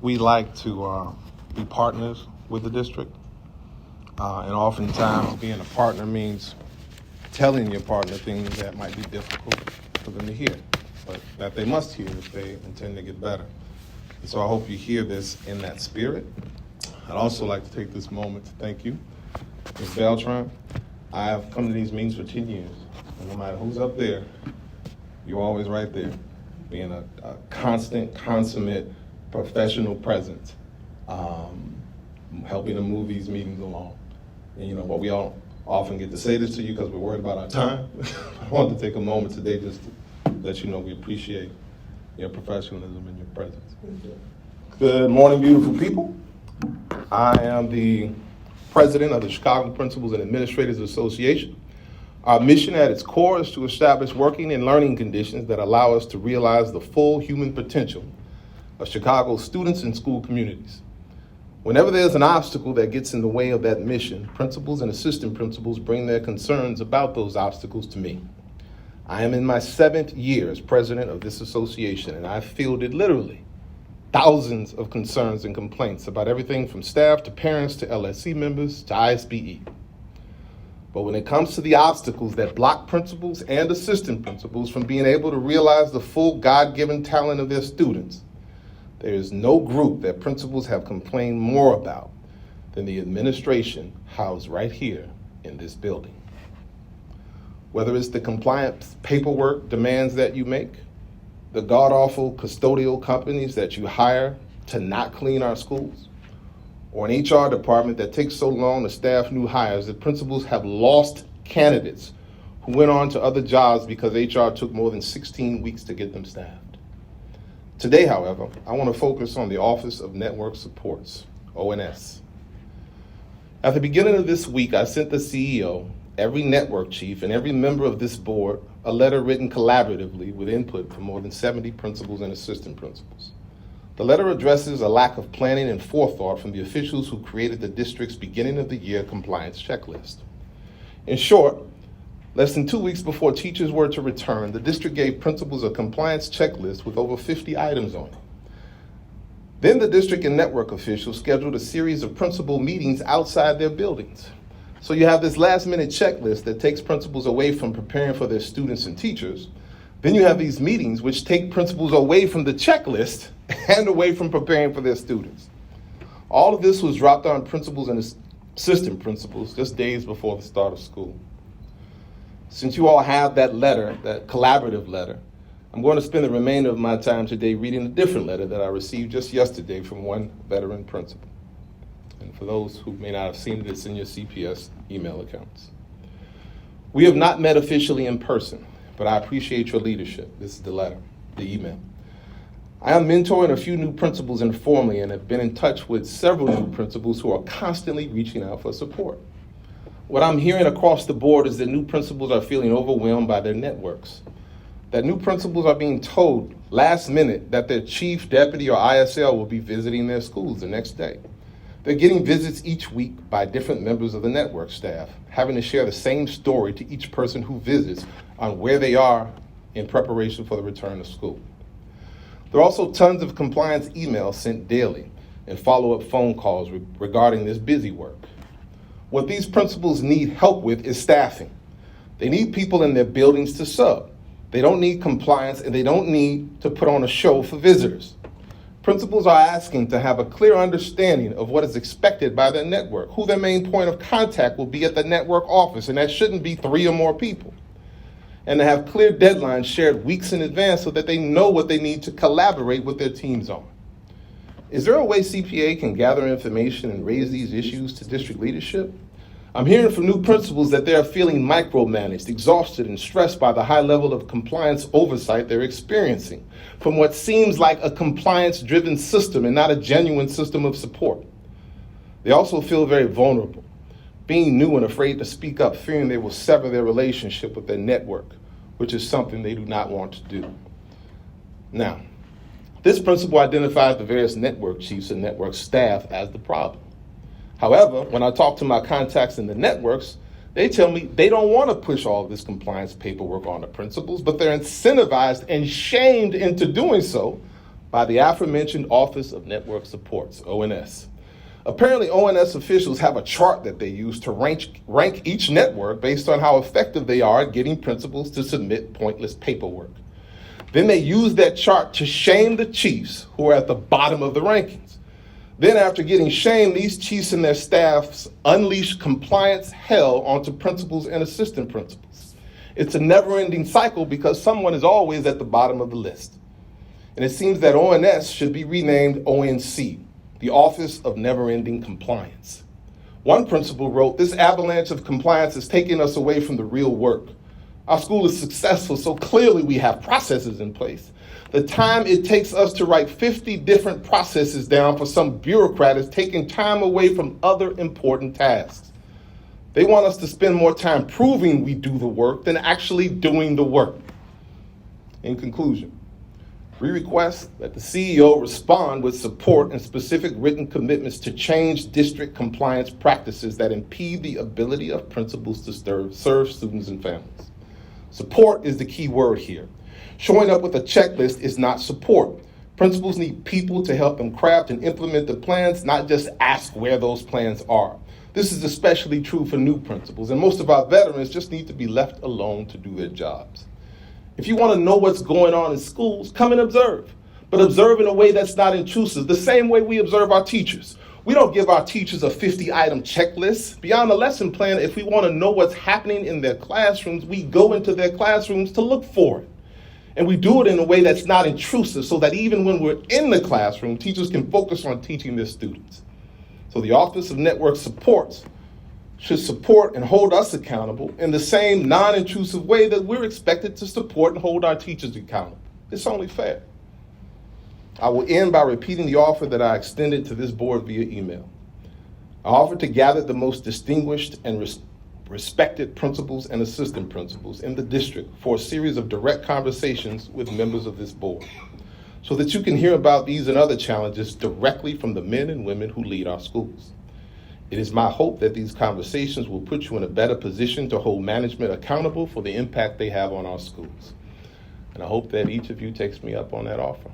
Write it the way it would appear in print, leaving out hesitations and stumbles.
we like to be partners with the district. And oftentimes being a partner means telling your partner things that might be difficult for them to hear, but that they must hear if they intend to get better. And so I hope you hear this in that spirit. I'd also like to take this moment to thank you, Ms. Beltran. I've come to these meetings for 10 years, and no matter who's up there, you're always right there, being a constant, consummate, professional presence, helping to move these meetings along. And you know what, we all often get to say this to you because we're worried about our time. I wanted to take a moment today just to let you know we appreciate your professionalism and your presence. Good morning, beautiful people. I am the president of the Chicago Principals and Administrators Association. Our mission at its core is to establish working and learning conditions that allow us to realize the full human potential of Chicago's students and school communities. Whenever there's an obstacle that gets in the way of that mission, principals and assistant principals bring their concerns about those obstacles to me. I am in my 7th year as president of this association, and I've fielded literally thousands of concerns and complaints about everything from staff to parents to LSC members to ISBE. But when it comes to the obstacles that block principals and assistant principals from being able to realize the full God-given talent of their students, there is no group that principals have complained more about than the administration housed right here in this building. Whether it's the compliance paperwork demands that you make, the god-awful custodial companies that you hire to not clean our schools, or an HR department that takes so long to staff new hires that principals have lost candidates who went on to other jobs because HR took more than 16 weeks to get them staffed. Today, however, I want to focus on the Office of Network Supports, ONS. At the beginning of this week, I sent the CEO, every network chief, and every member of this board a letter written collaboratively with input from more than 70 principals and assistant principals. The letter addresses a lack of planning and forethought from the officials who created the district's beginning of the year compliance checklist. In short, less than 2 weeks before teachers were to return, the district gave principals a compliance checklist with over 50 items on it. Then the district and network officials scheduled a series of principal meetings outside their buildings. So you have this last-minute checklist that takes principals away from preparing for their students and teachers. Then you have these meetings which take principals away from the checklist and away from preparing for their students. All of this was dropped on principals and assistant principals just days before the start of school. Since you all have that letter, that collaborative letter, I'm going to spend the remainder of my time today reading a different letter that I received just yesterday from one veteran principal. And for those who may not have seen it, it's in your CPS email accounts. We have not met officially in person, but I appreciate your leadership. This is the letter, the email. I am mentoring a few new principals informally and have been in touch with several new principals who are constantly reaching out for support. What I'm hearing across the board is that new principals are feeling overwhelmed by their networks, that new principals are being told last minute that their chief, deputy, or ISL will be visiting their schools the next day. They're getting visits each week by different members of the network staff, having to share the same story to each person who visits on where they are in preparation for the return to school. There are also tons of compliance emails sent daily and follow-up phone calls regarding this busy work. What these principals need help with is staffing. They need people in their buildings to sub. They don't need compliance, and they don't need to put on a show for visitors. Principals are asking to have a clear understanding of what is expected by their network, who their main point of contact will be at the network office, and that shouldn't be 3 or more people. And to have clear deadlines shared weeks in advance so that they know what they need to collaborate with their teams on. Is there a way CPAA can gather information and raise these issues to district leadership? I'm hearing from new principals that they are feeling micromanaged, exhausted, and stressed by the high level of compliance oversight they're experiencing from what seems like a compliance-driven system and not a genuine system of support. They also feel very vulnerable, being new and afraid to speak up, fearing they will sever their relationship with their network, which is something they do not want to do. Now, this principal identified the various network chiefs and network staff as the problem. However, when I talk to my contacts in the networks, they tell me they don't want to push all of this compliance paperwork on the principals, but they're incentivized and shamed into doing so by the aforementioned Office of Network Supports, ONS. Apparently, ONS officials have a chart that they use to rank each network based on how effective they are at getting principals to submit pointless paperwork. Then they use that chart to shame the chiefs who are at the bottom of the rankings. Then after getting shamed, these chiefs and their staffs unleash compliance hell onto principals and assistant principals. It's a never-ending cycle because someone is always at the bottom of the list. And it seems that ONS should be renamed ONC, the Office of Never-Ending Compliance. One principal wrote, "This avalanche of compliance is taking us away from the real work. Our school is successful, so clearly we have processes in place. The time it takes us to write 50 different processes down for some bureaucrat is taking time away from other important tasks. They want us to spend more time proving we do the work than actually doing the work." In conclusion, we request that the CEO respond with support and specific written commitments to change district compliance practices that impede the ability of principals to serve students and families. Support is the key word here. Showing up with a checklist is not support. Principals need people to help them craft and implement the plans, not just ask where those plans are. This is especially true for new principals, and most of our veterans just need to be left alone to do their jobs. If you want to know what's going on in schools, come and observe, but observe in a way that's not intrusive, the same way we observe our teachers. We don't give our teachers a 50-item checklist. Beyond the lesson plan, if we want to know what's happening in their classrooms, we go into their classrooms to look for it. And we do it in a way that's not intrusive so that even when we're in the classroom, teachers can focus on teaching their students. So the Office of Network Supports should support and hold us accountable in the same non-intrusive way that we're expected to support and hold our teachers accountable. It's only fair. I will end by repeating the offer that I extended to this board via email. I offered to gather the most distinguished and respected principals and assistant principals in the district for a series of direct conversations with members of this board, so that you can hear about these and other challenges directly from the men and women who lead our schools. It is my hope that these conversations will put you in a better position to hold management accountable for the impact they have on our schools. And I hope that each of you takes me up on that offer.